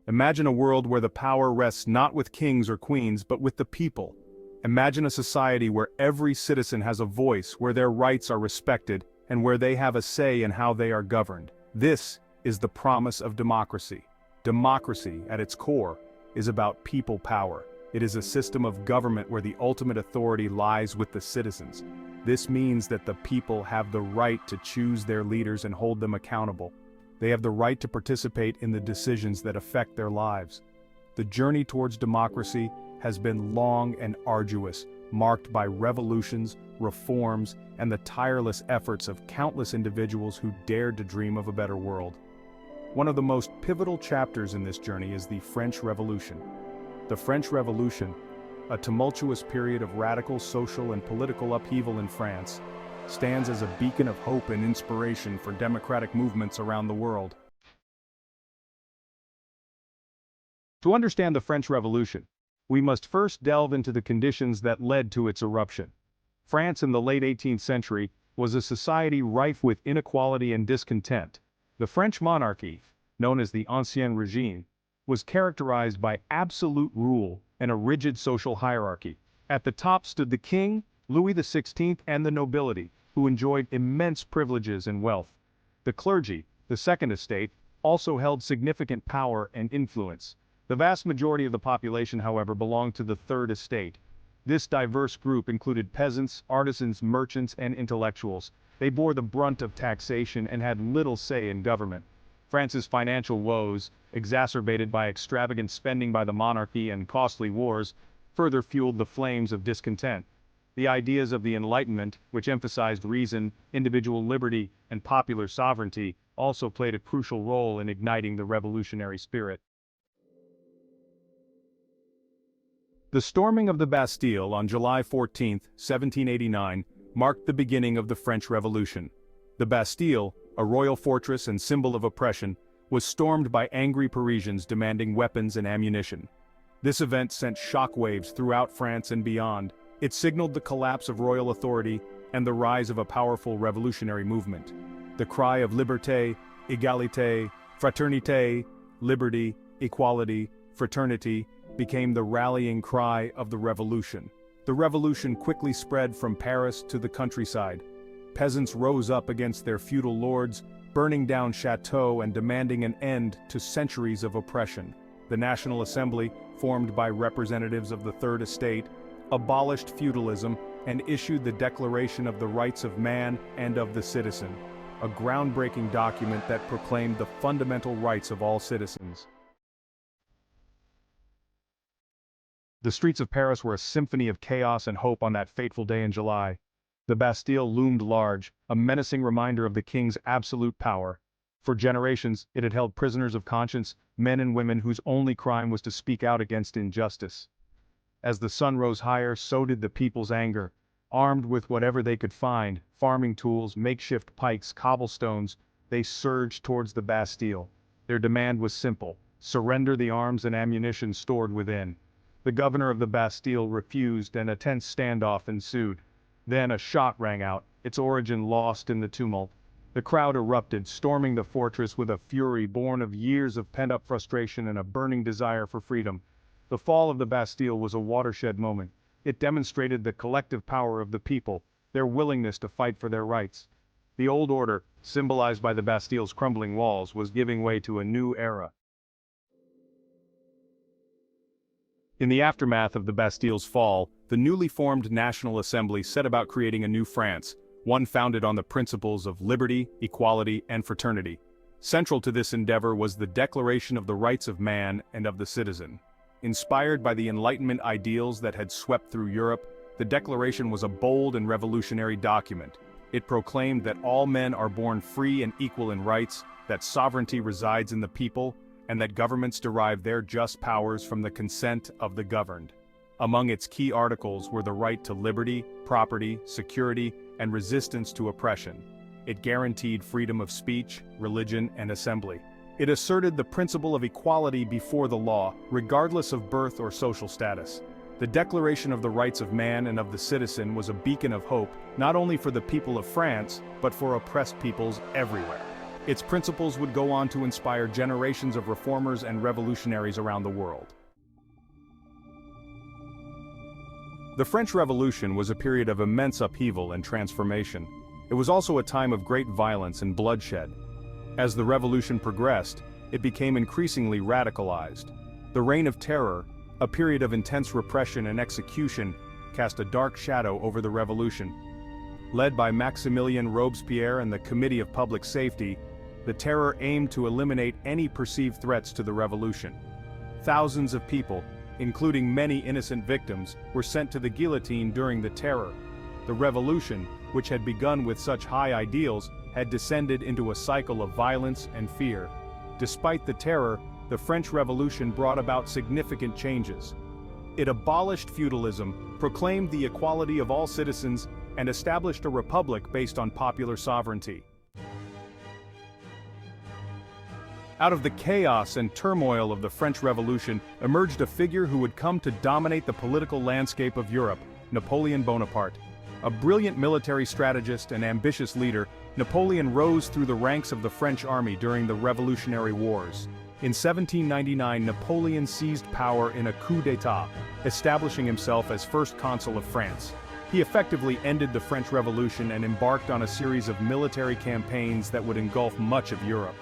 Imagine a world where the power rests not with kings or queens but with the people. Imagine a society where every citizen has a voice, where their rights are respected, and where they have a say in how they are governed. This is the promise of democracy. Democracy, at its core, is about people power. It is a system of government where the ultimate authority lies with the citizens. This means that the people have the right to choose their leaders and hold them accountable. They have the right to participate in the decisions that affect their lives. The journey towards democracy has been long and arduous, marked by revolutions, reforms, and the tireless efforts of countless individuals who dared to dream of a better world. One of the most pivotal chapters in this journey is the French Revolution. The French Revolution, a tumultuous period of radical social and political upheaval in France, stands as a beacon of hope and inspiration for democratic movements around the world. To understand the French Revolution, we must first delve into the conditions that led to its eruption. France in the late 18th century was a society rife with inequality and discontent. The French monarchy, known as the Ancien Régime, was characterized by absolute rule and a rigid social hierarchy. At the top stood the king, Louis XVI, and the nobility, who enjoyed immense privileges and wealth. The clergy, the Second Estate, also held significant power and influence. The vast majority of the population, however, belonged to the Third Estate. This diverse group included peasants, artisans, merchants, and intellectuals. They bore the brunt of taxation and had little say in government. France's financial woes, exacerbated by extravagant spending by the monarchy and costly wars, further fueled the flames of discontent. The ideas of the Enlightenment, which emphasized reason, individual liberty, and popular sovereignty, also played a crucial role in igniting the revolutionary spirit. The storming of the Bastille on July 14, 1789, marked the beginning of the French Revolution. The Bastille, a royal fortress and symbol of oppression, was stormed by angry Parisians demanding weapons and ammunition. This event sent shockwaves throughout France and beyond. It signaled the collapse of royal authority and the rise of a powerful revolutionary movement. The cry of liberté, égalité, fraternité, liberty, equality, fraternity, became the rallying cry of the revolution. The revolution quickly spread from Paris to the countryside. Peasants rose up against their feudal lords, burning down chateaux and demanding an end to centuries of oppression. The National Assembly, formed by representatives of the Third Estate, abolished feudalism and issued the Declaration of the Rights of Man and of the Citizen, a groundbreaking document that proclaimed the fundamental rights of all citizens. The streets of Paris were a symphony of chaos and hope on that fateful day in July. The Bastille loomed large, a menacing reminder of the king's absolute power. For generations, it had held prisoners of conscience, men and women whose only crime was to speak out against injustice. As the sun rose higher, so did the people's anger. Armed with whatever they could find, farming tools, makeshift pikes, cobblestones, they surged towards the Bastille. Their demand was simple: surrender the arms and ammunition stored within. The governor of the Bastille refused, and a tense standoff ensued. Then a shot rang out, its origin lost in the tumult. The crowd erupted, storming the fortress with a fury born of years of pent-up frustration and a burning desire for freedom. The fall of the Bastille was a watershed moment. It demonstrated the collective power of the people, their willingness to fight for their rights. The old order, symbolized by the Bastille's crumbling walls, was giving way to a new era. In the aftermath of the Bastille's fall, the newly formed National Assembly set about creating a new France, one founded on the principles of liberty, equality, and fraternity. Central to this endeavor was the Declaration of the Rights of Man and of the Citizen. Inspired by the Enlightenment ideals that had swept through Europe, the Declaration was a bold and revolutionary document. It proclaimed that all men are born free and equal in rights, that sovereignty resides in the people, and that governments derive their just powers from the consent of the governed. Among its key articles were the right to liberty, property, security, and resistance to oppression. It guaranteed freedom of speech, religion, and assembly. It asserted the principle of equality before the law, regardless of birth or social status. The Declaration of the Rights of Man and of the Citizen was a beacon of hope, not only for the people of France, but for oppressed peoples everywhere. Its principles would go on to inspire generations of reformers and revolutionaries around the world. The French Revolution was a period of immense upheaval and transformation. It was also a time of great violence and bloodshed. As the revolution progressed, it became increasingly radicalized. The Reign of Terror, a period of intense repression and execution, cast a dark shadow over the revolution. Led by Maximilien Robespierre and the Committee of Public Safety, the Terror aimed to eliminate any perceived threats to the revolution. Thousands of people, including many innocent victims, were sent to the guillotine during the Terror. The revolution, which had begun with such high ideals, had descended into a cycle of violence and fear. Despite the Terror, the French Revolution brought about significant changes. It abolished feudalism, proclaimed the equality of all citizens, and established a republic based on popular sovereignty. Out of the chaos and turmoil of the French Revolution emerged a figure who would come to dominate the political landscape of Europe, Napoleon Bonaparte. A brilliant military strategist and ambitious leader, Napoleon rose through the ranks of the French army during the Revolutionary Wars. In 1799, Napoleon seized power in a coup d'état, establishing himself as first consul of France. He effectively ended the French Revolution and embarked on a series of military campaigns that would engulf much of Europe.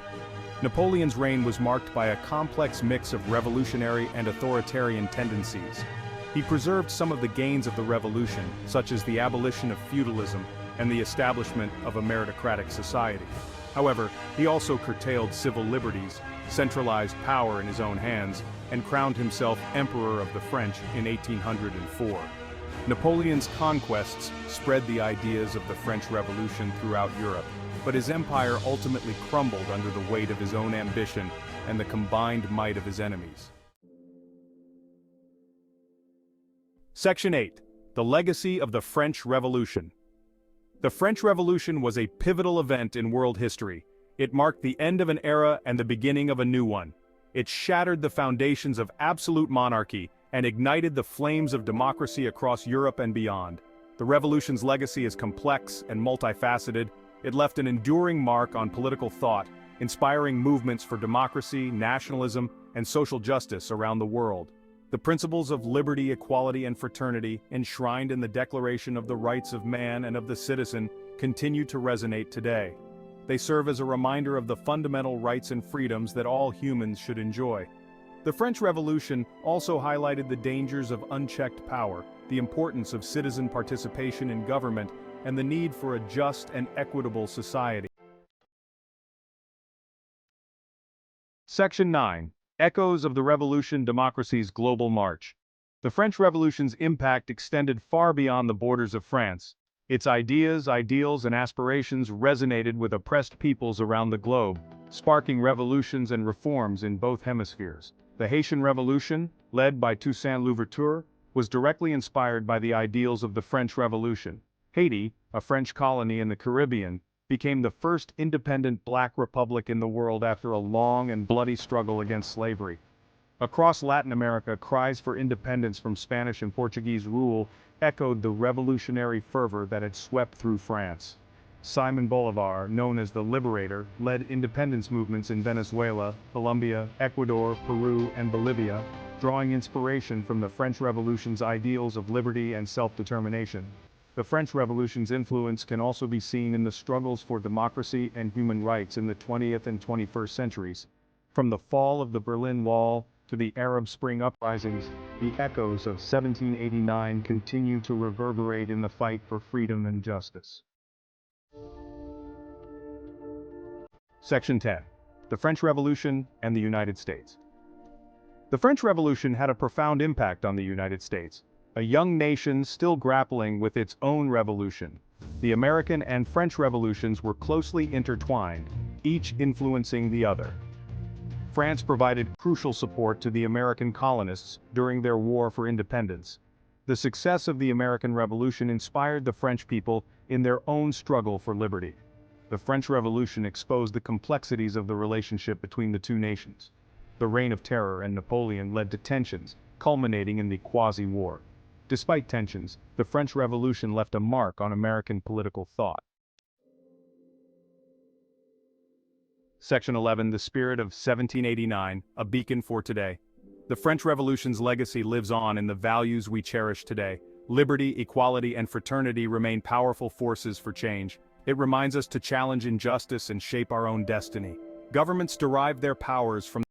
Napoleon's reign was marked by a complex mix of revolutionary and authoritarian tendencies. He preserved some of the gains of the revolution, such as the abolition of feudalism and the establishment of a meritocratic society. However, he also curtailed civil liberties, centralized power in his own hands, and crowned himself Emperor of the French in 1804. Napoleon's conquests spread the ideas of the French Revolution throughout Europe, but his empire ultimately crumbled under the weight of his own ambition and the combined might of his enemies. Section 8. The Legacy of the French Revolution. The French Revolution was a pivotal event in world history. It marked the end of an era and the beginning of a new one. It shattered the foundations of absolute monarchy and ignited the flames of democracy across Europe and beyond. The revolution's legacy is complex and multifaceted. It left an enduring mark on political thought, inspiring movements for democracy, nationalism, and social justice around the world. The principles of liberty, equality, and fraternity, enshrined in the Declaration of the Rights of Man and of the Citizen, continue to resonate today. They serve as a reminder of the fundamental rights and freedoms that all humans should enjoy. The French Revolution also highlighted the dangers of unchecked power, the importance of citizen participation in government, and the need for a just and equitable society. Section 9. Echoes of the Revolution: Democracy's Global March. The French Revolution's impact extended far beyond the borders of France. Its ideas, ideals, and aspirations resonated with oppressed peoples around the globe, sparking revolutions and reforms in both hemispheres. The Haitian Revolution, led by Toussaint Louverture, was directly inspired by the ideals of the French Revolution. Haiti, a French colony in the Caribbean, became the first independent black republic in the world after a long and bloody struggle against slavery. Across Latin America, cries for independence from Spanish and Portuguese rule echoed the revolutionary fervor that had swept through France. Simon Bolivar, known as the Liberator, led independence movements in Venezuela, Colombia, Ecuador, Peru, and Bolivia, drawing inspiration from the French Revolution's ideals of liberty and self-determination. The French Revolution's influence can also be seen in the struggles for democracy and human rights in the 20th and 21st centuries. From the fall of the Berlin Wall to the Arab Spring uprisings, the echoes of 1789 continue to reverberate in the fight for freedom and justice. Section 10. The French Revolution and the United States. The French Revolution had a profound impact on the United States, a young nation still grappling with its own revolution. The American and French revolutions were closely intertwined, each influencing the other. France provided crucial support to the American colonists during their war for independence. The success of the American Revolution inspired the French people in their own struggle for liberty. The French Revolution exposed the complexities of the relationship between the two nations. The Reign of Terror and Napoleon led to tensions, culminating in the Quasi-War. Despite tensions, the French Revolution left a mark on American political thought. Section 11, The Spirit of 1789, a beacon for today. The French Revolution's legacy lives on in the values we cherish today. Liberty, equality, and fraternity remain powerful forces for change. It reminds us to challenge injustice and shape our own destiny. Governments derive their powers from